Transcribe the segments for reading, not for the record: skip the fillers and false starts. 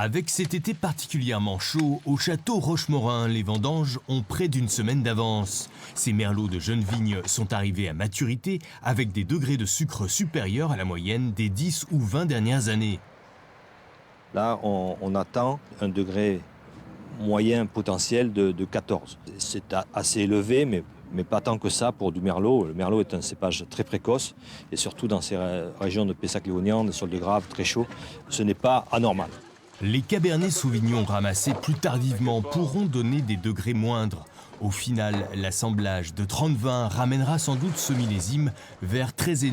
Avec cet été particulièrement chaud, au château Rochemorin, les vendanges ont près d'une semaine d'avance. Ces merlots de jeunes vignes sont arrivés à maturité avec des degrés de sucre supérieurs à la moyenne des 10 ou 20 dernières années. Là, on attend un degré moyen potentiel de 14. C'est assez élevé, mais pas tant que ça pour du merlot. Le merlot est un cépage très précoce, et surtout dans ces régions de Pessac-Léognan, des sols de graves très chauds, ce n'est pas anormal. Les cabernets sauvignons ramassés plus tardivement pourront donner des degrés moindres. Au final, l'assemblage de 30 vins ramènera sans doute ce millésime vers 13,5.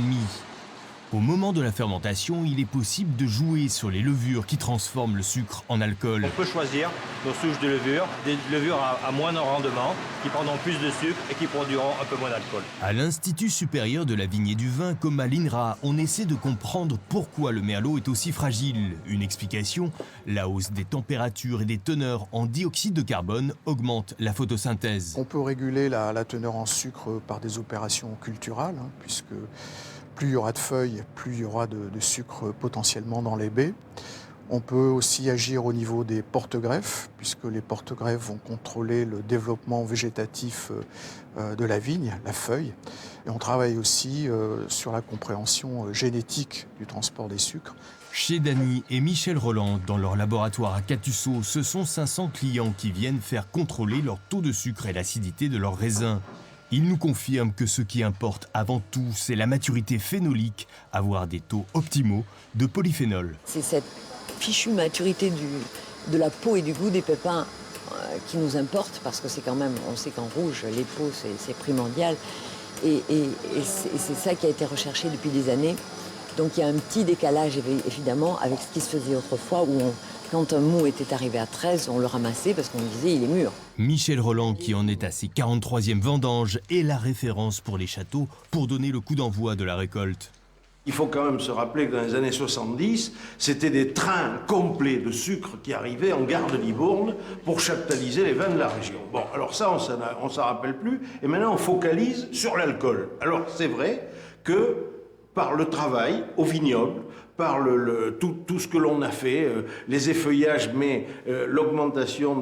Au moment de la fermentation, il est possible de jouer sur les levures qui transforment le sucre en alcool. On peut choisir nos souches de levure, des levures à moindre rendement, qui prendront plus de sucre et qui produiront un peu moins d'alcool. À l'Institut supérieur de la vigne et du vin, comme à l'INRA, on essaie de comprendre pourquoi le merlot est aussi fragile. Une explication, la hausse des températures et des teneurs en dioxyde de carbone augmente la photosynthèse. On peut réguler la teneur en sucre par des opérations culturales, puisque plus il y aura de feuilles, plus il y aura de sucre potentiellement dans les baies. On peut aussi agir au niveau des porte-greffes, puisque les porte-greffes vont contrôler le développement végétatif de la vigne, la feuille. Et on travaille aussi sur la compréhension génétique du transport des sucres. Chez Dany et Michel Roland, dans leur laboratoire à Catusseau, ce sont 500 clients qui viennent faire contrôler leur taux de sucre et l'acidité de leurs raisins. Ils nous confirment que ce qui importe avant tout, c'est la maturité phénolique, avoir des taux optimaux de polyphénol. C'est cette fichue maturité de la peau et du goût des pépins qui nous importe, parce que c'est quand même, on sait qu'en rouge, les peaux, c'est primordial. Et c'est ça qui a été recherché depuis des années. Donc il y a un petit décalage, évidemment, avec ce qui se faisait autrefois, où quand un mou était arrivé à 13, on le ramassait parce qu'on disait il est mûr. Michel Roland, qui en est à ses 43e vendanges, est la référence pour les châteaux pour donner le coup d'envoi de la récolte. Il faut quand même se rappeler que dans les années 70, c'était des trains complets de sucre qui arrivaient en gare de Libourne pour chaptaliser les vins de la région. Bon, alors ça, on s'en rappelle plus, et maintenant on focalise sur l'alcool. Alors c'est vrai que par le travail au vignoble, par tout ce que l'on a fait, les effeuillages, mais l'augmentation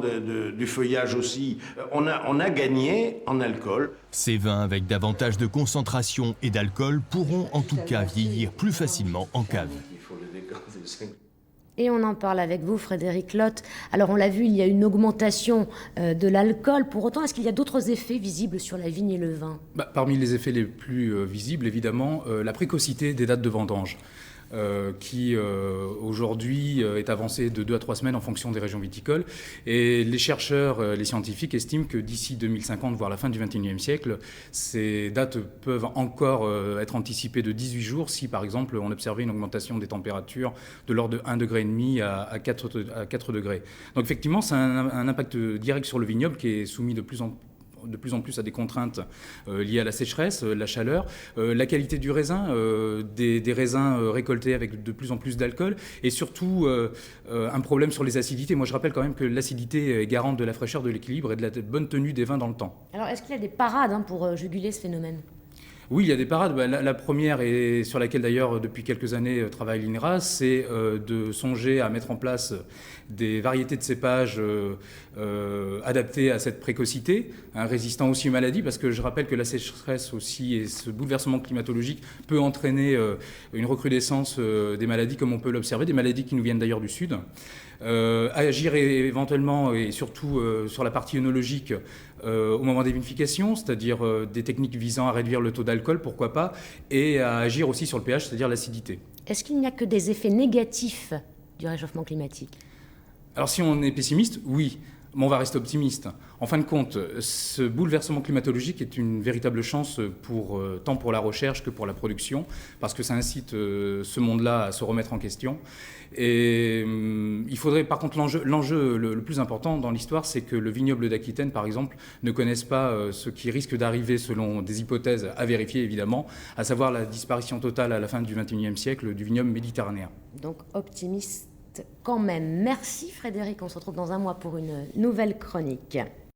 du feuillage aussi, on a gagné en alcool. Ces vins avec davantage de concentration et d'alcool pourront en tout cas vieillir plus facilement en cave. Et on en parle avec vous, Frédéric Lotte. Alors on l'a vu, il y a une augmentation de l'alcool. Pour autant, est-ce qu'il y a d'autres effets visibles sur la vigne et le vin ? Parmi les effets les plus visibles, évidemment, la précocité des dates de vendange. Qui aujourd'hui est avancée de 2 à 3 semaines en fonction des régions viticoles. Et les chercheurs, les scientifiques estiment que d'ici 2050, voire la fin du XXIe siècle, ces dates peuvent encore être anticipées de 18 jours si, par exemple, on observait une augmentation des températures de l'ordre de 1,5 degré à 4 degrés. Donc effectivement, c'est un impact direct sur le vignoble qui est soumis de plus en plus à des contraintes liées à la sécheresse, la chaleur, la qualité du raisin, des raisins récoltés avec de plus en plus d'alcool, et surtout un problème sur les acidités. Moi, je rappelle quand même que l'acidité est garante de la fraîcheur, de l'équilibre et de la bonne tenue des vins dans le temps. Alors, est-ce qu'il y a des parades pour juguler ce phénomène ? Oui, il y a des parades. La première, et sur laquelle d'ailleurs depuis quelques années travaille l'INRA, c'est de songer à mettre en place des variétés de cépages adaptées à cette précocité, résistants aussi aux maladies, parce que je rappelle que la sécheresse aussi et ce bouleversement climatologique peut entraîner une recrudescence des maladies comme on peut l'observer, des maladies qui nous viennent d'ailleurs du Sud. Agir éventuellement et surtout sur la partie œnologique au moment des vinifications, c'est-à-dire des techniques visant à réduire le taux d'alcool, pourquoi pas, et à agir aussi sur le pH, c'est-à-dire l'acidité. Est-ce qu'il n'y a que des effets négatifs du réchauffement climatique ? Alors si on est pessimiste, oui. Mais on va rester optimiste. En fin de compte, ce bouleversement climatologique est une véritable chance tant pour la recherche que pour la production, parce que ça incite ce monde-là à se remettre en question. Et il faudrait, par contre, l'enjeu le plus important dans l'histoire, c'est que le vignoble d'Aquitaine, par exemple, ne connaisse pas ce qui risque d'arriver selon des hypothèses à vérifier, évidemment, à savoir la disparition totale à la fin du XXIe siècle du vignoble méditerranéen. Donc optimiste quand même. Merci Frédéric, on se retrouve dans un mois pour une nouvelle chronique.